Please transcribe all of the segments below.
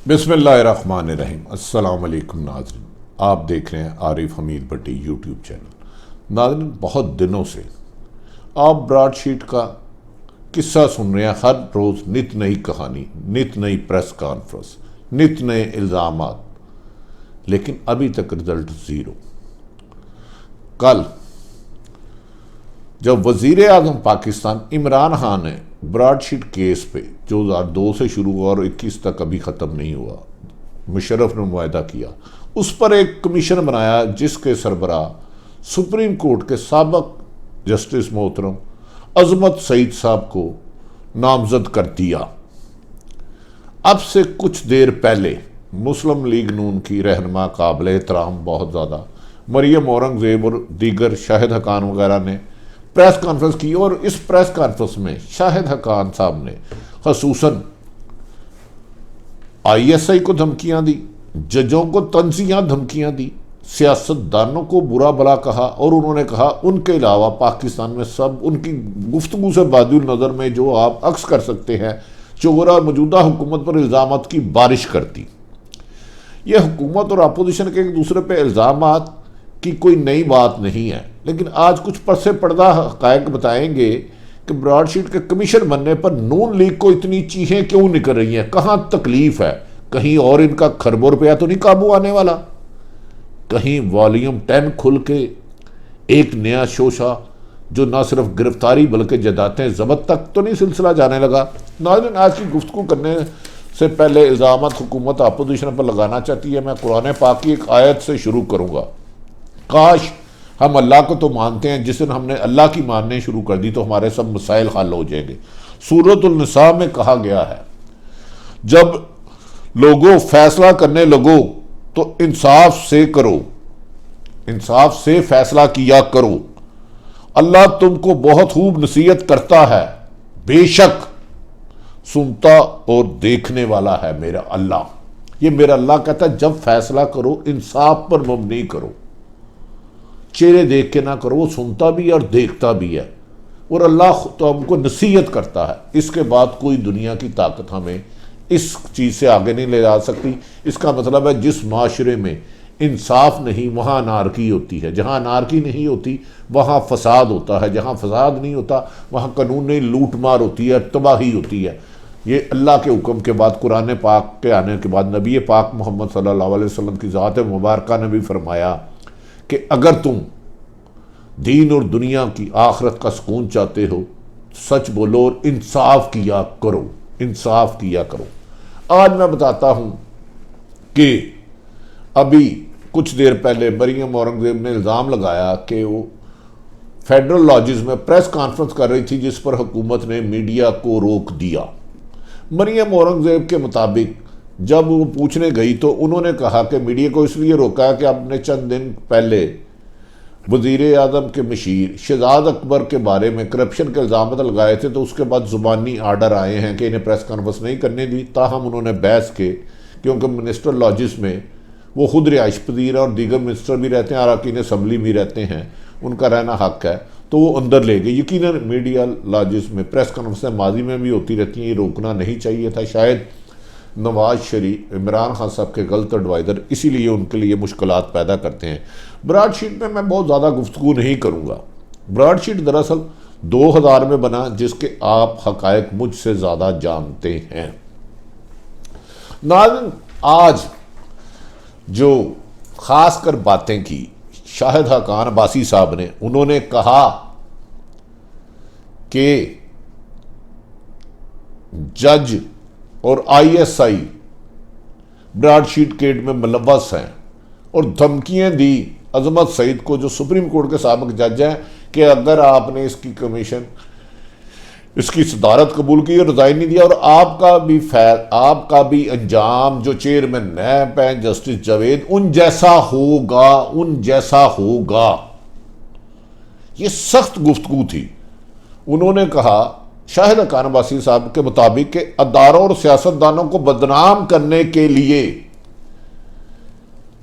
بسم اللہ الرحمن الرحیم۔ السلام علیکم ناظرین، آپ دیکھ رہے ہیں عارف حمید بٹی یوٹیوب چینل۔ ناظرین، بہت دنوں سے آپ براڈ شیٹ کا قصہ سن رہے ہیں، ہر روز نت نئی کہانی، نت نئی پریس کانفرنس، نت نئے الزامات، لیکن ابھی تک رزلٹ زیرو۔ کل جب وزیر اعظم پاکستان عمران خان نے براڈ شیٹ کیس پہ جو 2002 سے شروع ہوا اور 21 تک ابھی ختم نہیں ہوا، مشرف نے معاہدہ کیا، اس پر ایک کمیشن بنایا جس کے سربراہ سپریم کورٹ کے سابق جسٹس محترم عظمت سعید صاحب کو نامزد کر دیا۔ اب سے کچھ دیر پہلے مسلم لیگ نون کی رہنما قابل احترام بہت زیادہ مریم اورنگزیب اور دیگر شاہد حقان وغیرہ نے پریس کانفرنس کی، اور اس پریس کانفرنس میں شاہد حقان صاحب نے خصوصاً ISI کو دھمکیاں دی، ججوں کو طنزیہ دھمکیاں دی، سیاستدانوں کو برا بلا کہا، اور انہوں نے کہا ان کے علاوہ پاکستان میں سب ان کی گفتگو سے بادی النظر میں جو آپ عکس کر سکتے ہیں، چغورا موجودہ حکومت پر الزامات کی بارش کرتی۔ یہ حکومت اور اپوزیشن کے ایک دوسرے پہ الزامات کی کوئی نئی بات نہیں ہے، لیکن آج کچھ پس پردہ حقائق بتائیں گے کہ براڈ شیٹ کے کمیشن بننے پر نون لیگ کو اتنی چیخیں کیوں نکل رہی ہیں، کہاں تکلیف ہے؟ کہیں اور ان کا کھربوں روپیہ تو نہیں قابو آنے والا؟ کہیں والیوم 10 کھل کے ایک نیا شوشہ جو نہ صرف گرفتاری بلکہ جداتیں ضبط تک تو نہیں سلسلہ جانے لگا؟ ناظرین، آج کی گفتگو کرنے سے پہلے الزامات حکومت اپوزیشن پر لگانا چاہتی ہے۔ میں قرآن پاک کی ایک آیت سے شروع کروں گا۔ کاش ہم اللہ کو تو مانتے ہیں، جس دن ہم نے اللہ کی ماننے شروع کر دی تو ہمارے سب مسائل حل ہو جائیں گے۔ سورۃ النساء میں کہا گیا ہے، جب لوگوں فیصلہ کرنے لگو تو انصاف سے کرو، انصاف سے فیصلہ کیا کرو، اللہ تم کو بہت خوب نصیحت کرتا ہے، بے شک سنتا اور دیکھنے والا ہے میرا اللہ۔ یہ میرا اللہ کہتا ہے جب فیصلہ کرو انصاف پر مبنی کرو، چہرے دیکھ کے نہ کرو، وہ سنتا بھی ہے اور دیکھتا بھی ہے، اور اللہ تو ہم کو نصیحت کرتا ہے۔ اس کے بعد کوئی دنیا کی طاقت ہمیں اس چیز سے آگے نہیں لے جا سکتی۔ اس کا مطلب ہے جس معاشرے میں انصاف نہیں وہاں انارکی ہوتی ہے، جہاں انارکی نہیں ہوتی وہاں فساد ہوتا ہے، جہاں فساد نہیں ہوتا وہاں قانونی لوٹ مار ہوتی ہے، تباہی ہوتی ہے۔ یہ اللہ کے حکم کے بعد، قرآن پاک کے آنے کے بعد نبی پاک محمد صلی اللہ علیہ وسلم کی ذات مبارکہ نے بھی فرمایا کہ اگر تم دین اور دنیا کی آخرت کا سکون چاہتے ہو، سچ بولو اور انصاف کیا کرو، انصاف کیا کرو۔ آج میں بتاتا ہوں کہ ابھی کچھ دیر پہلے مریم اورنگزیب نے الزام لگایا کہ وہ فیڈرل لاجز میں پریس کانفرنس کر رہی تھی جس پر حکومت نے میڈیا کو روک دیا۔ مریم اورنگزیب کے مطابق جب وہ پوچھنے گئی تو انہوں نے کہا کہ میڈیا کو اس لیے روکا ہے کہ آپ نے چند دن پہلے وزیر اعظم کے مشیر شہزاد اکبر کے بارے میں کرپشن کے الزامات لگائے تھے، تو اس کے بعد زبانی آرڈر آئے ہیں کہ انہیں پریس کانفرنس نہیں کرنے دی۔ تاہم انہوں نے بحث کے، کیونکہ منسٹر لاجز میں وہ خود رہائش پذیر ہیں اور دیگر منسٹر بھی رہتے ہیں، اراکین اسمبلی بھی رہتے ہیں، ان کا رہنا حق ہے، تو وہ اندر لے گئے۔ یقیناً میڈیا لاجز میں پریس کانفرنسیں ماضی میں بھی ہوتی رہتی ہیں، یہ روکنا نہیں چاہیے تھا۔ شاید نواز شریف عمران خان صاحب کے غلط ایڈوائزر اسی لیے ان کے لیے مشکلات پیدا کرتے ہیں۔ براڈ شیٹ میں بہت زیادہ گفتگو نہیں کروں گا۔ براڈ شیٹ دراصل 2000 میں بنا، جس کے آپ حقائق مجھ سے زیادہ جانتے ہیں۔ ناظرین، آج جو خاص کر باتیں کی شاہد حقان عباسی صاحب نے، انہوں نے کہا کہ جج اور ISI براڈ شیٹ کیس میں ملوث ہیں، اور دھمکیاں دی عظمت سعید کو جو سپریم کورٹ کے سابق جج ہیں کہ اگر آپ نے اس کی صدارت قبول کی اور رضائی نہیں دیا، اور آپ کا بھی انجام جو چیئرمین نیب ہیں جسٹس جاوید ان جیسا ہوگا۔ یہ سخت گفتگو تھی۔ انہوں نے کہا شاہد حقان عباسی صاحب کے مطابق کہ اداروں اور سیاستدانوں کو بدنام کرنے کے لیے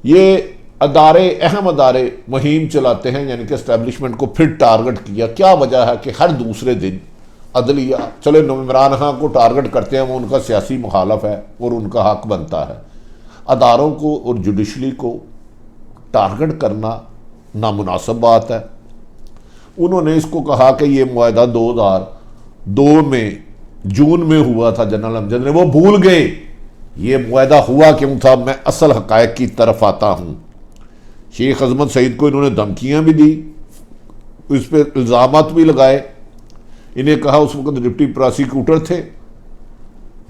یہ اہم ادارے مہم چلاتے ہیں، یعنی کہ اسٹیبلشمنٹ کو پھر ٹارگٹ کیا۔ کیا وجہ ہے کہ ہر دوسرے دن عدلیہ چلے عمران خان کو ٹارگٹ کرتے ہیں، وہ ان کا سیاسی مخالف ہے اور ان کا حق بنتا ہے، اداروں کو اور جوڈیشلی کو ٹارگٹ کرنا نامناسب بات ہے۔ انہوں نے اس کو کہا کہ یہ معاہدہ 2002 میں جون میں ہوا تھا، جنرل امجد نے، وہ بھول گئے یہ معاہدہ ہوا کیوں تھا۔ میں اصل حقائق کی طرف آتا ہوں۔ شیخ عظمت سعید کو انہوں نے دھمکیاں بھی دی، اس پہ الزامات بھی لگائے، انہیں کہا اس وقت ڈپٹی پراسیکیوٹر تھے۔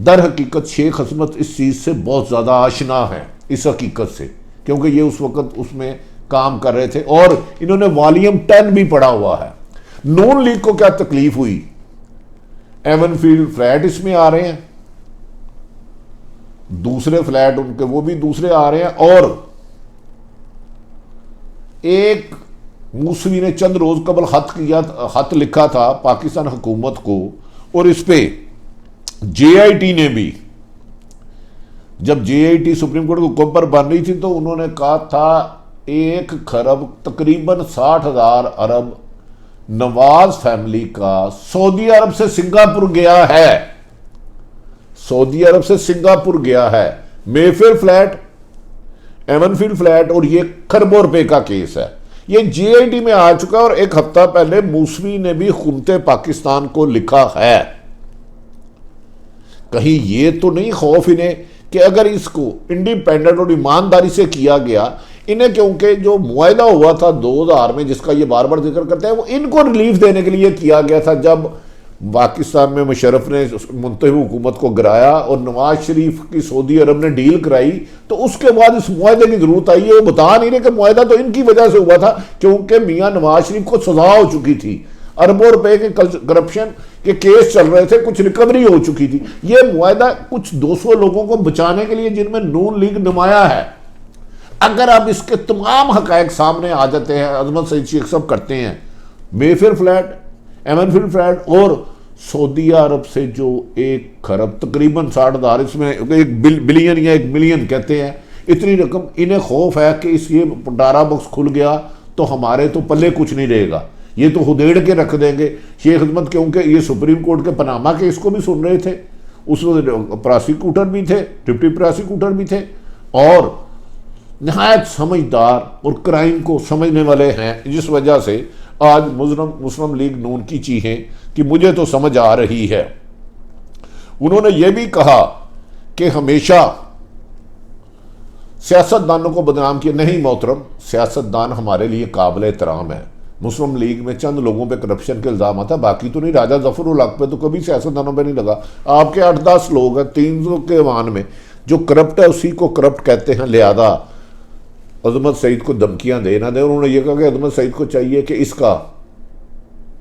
در حقیقت شیخ عظمت اس چیز سے بہت زیادہ آشنا ہے، اس حقیقت سے، کیونکہ یہ اس وقت اس میں کام کر رہے تھے، اور انہوں نے والیوم 10 بھی پڑھا ہوا ہے۔ نون لیگ کو کیا تکلیف ہوئی؟ ایون فیلڈ فلیٹ اس میں آ رہے ہیں، دوسرے فلیٹ ان کے وہ بھی دوسرے آ رہے ہیں، اور ایک موسوی نے چند روز قبل خط لکھا تھا پاکستان حکومت کو، اور اس پہ جے آئی ٹی نے بھی، جب جے آئی ٹی سپریم کورٹ کو حکم پر بن رہی تھی تو انہوں نے کہا تھا 1 کھرب تقریباً 60,000 ارب نواز فیملی کا سعودی عرب سے سنگاپور گیا ہے، سعودی عرب سے سنگاپور گیا ہے۔ میفیر فلیٹ، ایون فیلڈ فلیٹ، اور یہ کھربوں روپے کا کیس ہے، یہ جے آئی ٹی میں آ چکا، اور ایک ہفتہ پہلے موسوی نے بھی حکومت پاکستان کو لکھا ہے۔ کہیں یہ تو نہیں خوف انہیں کہ اگر اس کو انڈیپینڈنٹ اور ایمانداری سے کیا گیا، انہیں کیونکہ جو معاہدہ ہوا تھا 2000 میں جس کا یہ بار بار ذکر کرتے ہیں، وہ ان کو ریلیف دینے کے لیے کیا گیا تھا، جب پاکستان میں مشرف نے منتخب حکومت کو گرایا اور نواز شریف کی سعودی عرب نے ڈیل کرائی، تو اس کے بعد اس معاہدے کی ضرورت آئی ہے۔ وہ بتا نہیں رہے کہ معاہدہ تو ان کی وجہ سے ہوا تھا، کیونکہ میاں نواز شریف کو سزا ہو چکی تھی، اربوں روپے کے کرپشن کے کیس چل رہے تھے، کچھ ریکوری ہو چکی تھی۔ یہ معاہدہ کچھ 200 لوگوں کو بچانے کے لیے، جن میں نون لیگ نمایاں ہے، اگر اب اس کے تمام حقائق سامنے آ جاتے ہیں، عظمت سعید شیخ صاحب کرتے ہیں، میفیر فلیٹ، ایمن فیلڈ فلیٹ، اور سعودی عرب سے جو 1 کھرب تقریباً 60,000، اس میں 1 بلین یا 1 ملین کہتے ہیں، اتنی رقم، انہیں خوف ہے کہ اس یہ ڈارا باکس کھل گیا تو ہمارے تو پلے کچھ نہیں رہے گا، یہ تو ہدیڑ کے رکھ دیں گے۔ شیخ عظمت کیونکہ یہ سپریم کورٹ کے پاناما کیس کو بھی سن رہے تھے، اس وقت پراسیکیوٹر بھی تھے، ڈپٹی پراسیکیوٹر بھی تھے، اور نہایت سمجھدار اور کرائم کو سمجھنے والے ہیں، جس وجہ سے آج مسلم لیگ نون کی چیخیں کہ مجھے تو سمجھ آ رہی ہے۔ انہوں نے یہ بھی کہا کہ ہمیشہ سیاستدانوں کو بدنام کیا، نہیں محترم، سیاستدان ہمارے لیے قابل احترام ہے۔ مسلم لیگ میں چند لوگوں پہ کرپشن کے الزامات ہیں، باقی تو نہیں۔ راجہ ظفر الحق پہ تو کبھی سیاستدانوں پہ نہیں لگا۔ آپ کے 8-10 لوگ ہیں 300 کے ایوان میں، جو کرپٹ ہے اسی کو کرپٹ کہتے ہیں، لہذا عظمت سعید کو دھمکیاں دے نہ دے۔ انہوں نے یہ کہا کہ عظمت سعید کو چاہیے کہ اس کا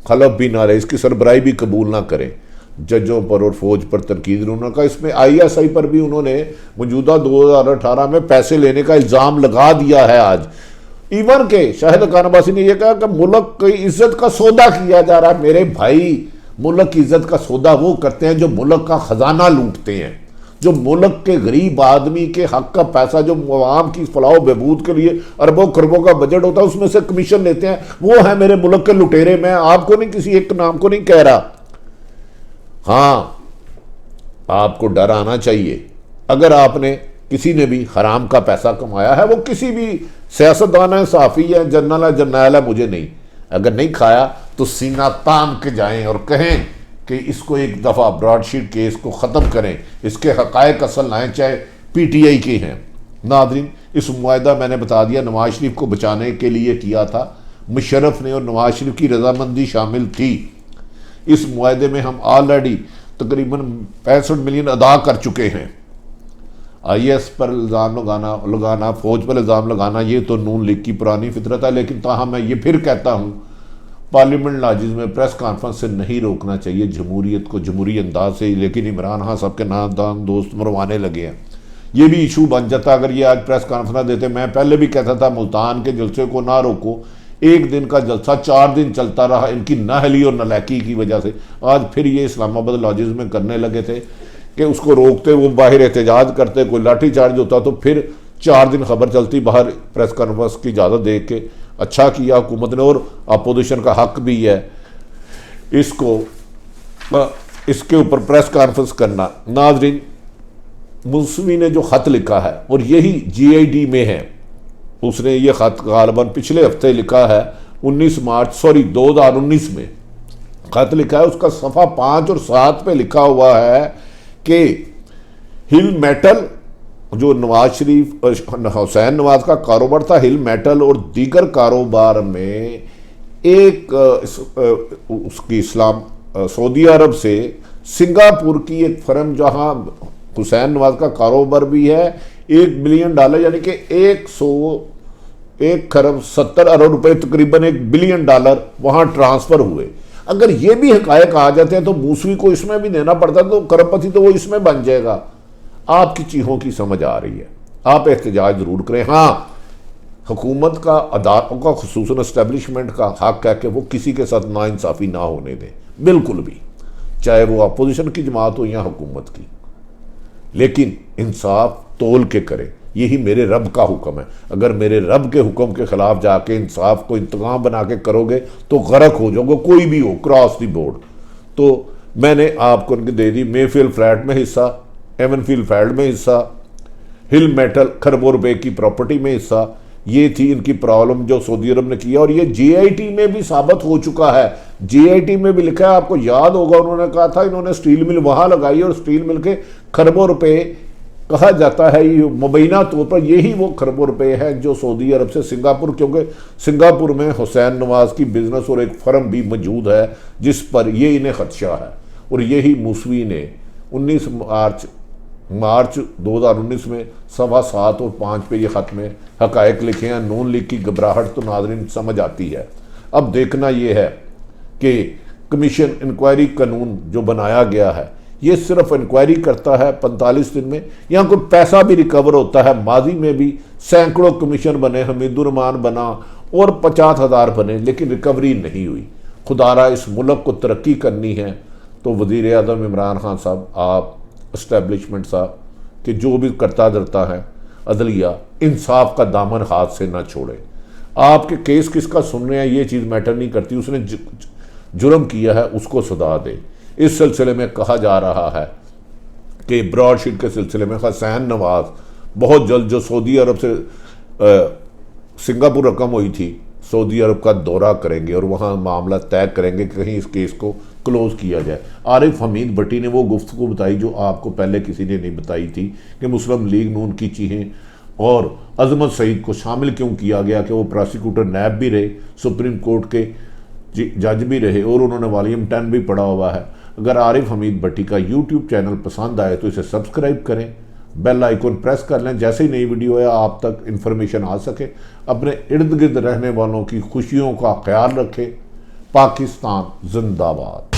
خلف بھی نہ رہے، اس کی سربراہی بھی قبول نہ کرے۔ ججوں پر اور فوج پر تنقید، انہوں نے کہا اس میں آئی ایس آئی پر بھی انہوں نے موجودہ 2018 میں پیسے لینے کا الزام لگا دیا ہے۔ آج ایون کہ شاہد خان عباسی نے یہ کہا کہ ملک کی عزت کا سودا کیا جا رہا ہے۔ میرے بھائی، ملک کی عزت کا سودا وہ کرتے ہیں جو ملک کا خزانہ لوٹتے ہیں، جو ملک کے غریب آدمی کے حق کا پیسہ، جو عوام کی فلاح و بہبود کے لیے اربوں کروڑوں کا بجٹ ہوتا ہے، اس میں سے کمیشن لیتے ہیں، وہ ہیں میرے ملک کے لٹیرے۔ میں آپ کو نہیں، کسی ایک نام کو نہیں کہہ رہا۔ ہاں، آپ کو ڈر آنا چاہیے، اگر آپ نے کسی نے بھی حرام کا پیسہ کمایا ہے، وہ کسی بھی سیاستدان ہے، صحافی ہے، جنرل ہے، جرنیل ہے، مجھے نہیں، اگر نہیں کھایا تو سینہ تان کے جائیں اور کہیں کہ اس کو ایک دفعہ براڈ شیٹ کیس کو ختم کریں، اس کے حقائق اصل لائیں، چاہے پی ٹی آئی کے ہیں۔ ناظرین، اس معاہدہ میں نے بتا دیا نواز شریف کو بچانے کے لیے کیا تھا، مشرف نے اور نواز شریف کی رضامندی شامل تھی۔ اس معاہدے میں ہم آلریڈی تقریباً 65 ملین ادا کر چکے ہیں۔ آئی ایس پر الزام لگانا، فوج پر الزام لگانا، یہ تو نون لیگ کی پرانی فطرت ہے، لیکن تاہم میں یہ پھر کہتا ہوں، پارلیمنٹ لاجز میں پریس کانفرنس سے نہیں روکنا چاہیے جمہوریت کو جمہوری انداز سے، لیکن عمران خان صاحب کے نادان دوست مروانے لگے ہیں۔ یہ بھی ایشو بن جاتا اگر یہ آج پریس کانفرنس دیتے۔ میں پہلے بھی کہتا تھا ملتان کے جلسے کو نہ روکو، 1 دن کا جلسہ 4 دن چلتا رہا، ان کی نااہلی اور نالائکی کی وجہ سے۔ آج پھر یہ اسلام آباد لاجز میں کرنے لگے تھے کہ اس کو روکتے، وہ باہر احتجاج کرتے، کوئی لاٹھی چارج ہوتا تو پھر 4 دن خبر چلتی باہر پریس کانفرنس کی اجازت دے کے۔ اچھا کیا حکومت نے، اور اپوزیشن کا حق بھی ہے اس کو اس کے اوپر پریس کانفرنس کرنا. ناظرین، موسوی نے جو خط لکھا ہے اور یہی جی آئی ڈی میں ہے، اس نے یہ خط غالباً پچھلے ہفتے لکھا ہے 2019 میں خط لکھا ہے. اس کا صفحہ 5 اور 7 پہ لکھا ہوا ہے کہ ہل میٹل، جو نواز شریف حسین نواز کا کاروبار تھا، ہل میٹل اور دیگر کاروبار میں ایک اس کی سعودی عرب سے سنگاپور کی ایک فرم، جہاں حسین نواز کا کاروبار بھی ہے، $1 بلین یعنی کہ 1 کروڑ 70 ارب روپے، تقریباً $1 بلین وہاں ٹرانسفر ہوئے. اگر یہ بھی حقائق آ جاتے ہیں تو موسوی کو اس میں بھی دینا پڑتا، تو کروڑ پتی تو وہ اس میں بن جائے گا. آپ کی چیخوں کی سمجھ آ رہی ہے، آپ احتجاج ضرور کریں. ہاں، حکومت کا، اداروں کا، خصوصاً اسٹیبلشمنٹ کا حق ہے کہ وہ کسی کے ساتھ ناانصافی نہ ہونے دیں، بالکل بھی، چاہے وہ اپوزیشن کی جماعت ہو یا حکومت کی، لیکن انصاف تول کے کرے. یہی میرے رب کا حکم ہے. اگر میرے رب کے حکم کے خلاف جا کے انصاف کو انتقام بنا کے کرو گے تو غرق ہو جاؤ گے، کوئی بھی ہو، کراس دی بورڈ. تو میں نے آپ کو ان کی دے دی. مے فیلڈ فلیٹ میں حصہ، ایون فیلڈ فیلڈ میں حصہ، ہل میٹل کھربوں روپے کی پراپرٹی میں حصہ. یہ تھی ان کی پرابلم جو سعودی عرب نے کیا، اور یہ جی آئی ٹی میں بھی ثابت ہو چکا ہے. جی آئی ٹی میں بھی لکھا ہے، آپ کو یاد ہوگا انہوں نے کہا تھا انہوں نے سٹیل مل وہاں لگائی، اور سٹیل مل کے کھربوں روپے کہا جاتا ہے. یہ مبینہ طور پر یہی وہ کھربوں روپے ہے جو سعودی عرب سے سنگاپور، کیونکہ سنگاپور میں حسین نواز کی بزنس اور ایک فرم بھی موجود ہے جس پر یہ انہیں خدشہ ہے. اور یہی موسوی نے 19 مارچ 2019 میں صفحہ 7 اور 5 پہ یہ خط میں حقائق لکھے ہیں. نون لیگ کی گھبراہٹ تو ناظرین سمجھ آتی ہے. اب دیکھنا یہ ہے کہ کمیشن انکوائری قانون جو بنایا گیا ہے، یہ صرف انکوائری کرتا ہے 45 دن میں. یہاں کوئی پیسہ بھی ریکور ہوتا ہے. ماضی میں بھی سینکڑوں کمیشن بنے، حمید الرحمان بنا اور 50,000 بنے، لیکن ریکوری نہیں ہوئی. خدا را اس ملک کو ترقی کرنی ہے تو وزیر اعظم عمران خان صاحب، آپ اسٹیبلشمنٹ صاحب، کہ جو بھی کرتا دھرتا ہے عدلیہ، انصاف کا دامن ہاتھ سے نہ چھوڑے. آپ کے کیس کس کا سن رہے ہیں یہ چیز میٹر نہیں کرتی. اس نے جرم کیا ہے، اس کو سزا دے. اس سلسلے میں کہا جا رہا ہے کہ براڈ شیٹ کے سلسلے میں حسین نواز بہت جلد، جو سعودی عرب سے سنگاپور رقم ہوئی تھی، سعودی عرب کا دورہ کریں گے اور وہاں معاملہ طے کریں گے کہ کہیں اس کیس کو کلوز کیا جائے. عارف حمید بٹی نے وہ گفتگو بتائی جو آپ کو پہلے کسی نے نہیں بتائی تھی، کہ مسلم لیگ نون کی چیخیں اور عظمت سعید کو شامل کیوں کیا گیا، کہ وہ پراسیکیوٹر نیب بھی رہے، سپریم کورٹ کے جج بھی رہے، اور انہوں نے والیوم 10 بھی پڑھا ہوا ہے. اگر عارف حمید بٹی کا یوٹیوب چینل پسند آئے تو اسے سبسکرائب کریں، بیل آئیکن پریس کر لیں، جیسے ہی نئی ویڈیو ہے آپ تک انفارمیشن آ سکے. اپنے ارد گرد رہنے والوں کی خوشیوں کا خیال رکھیں. پاکستان زندہ باد.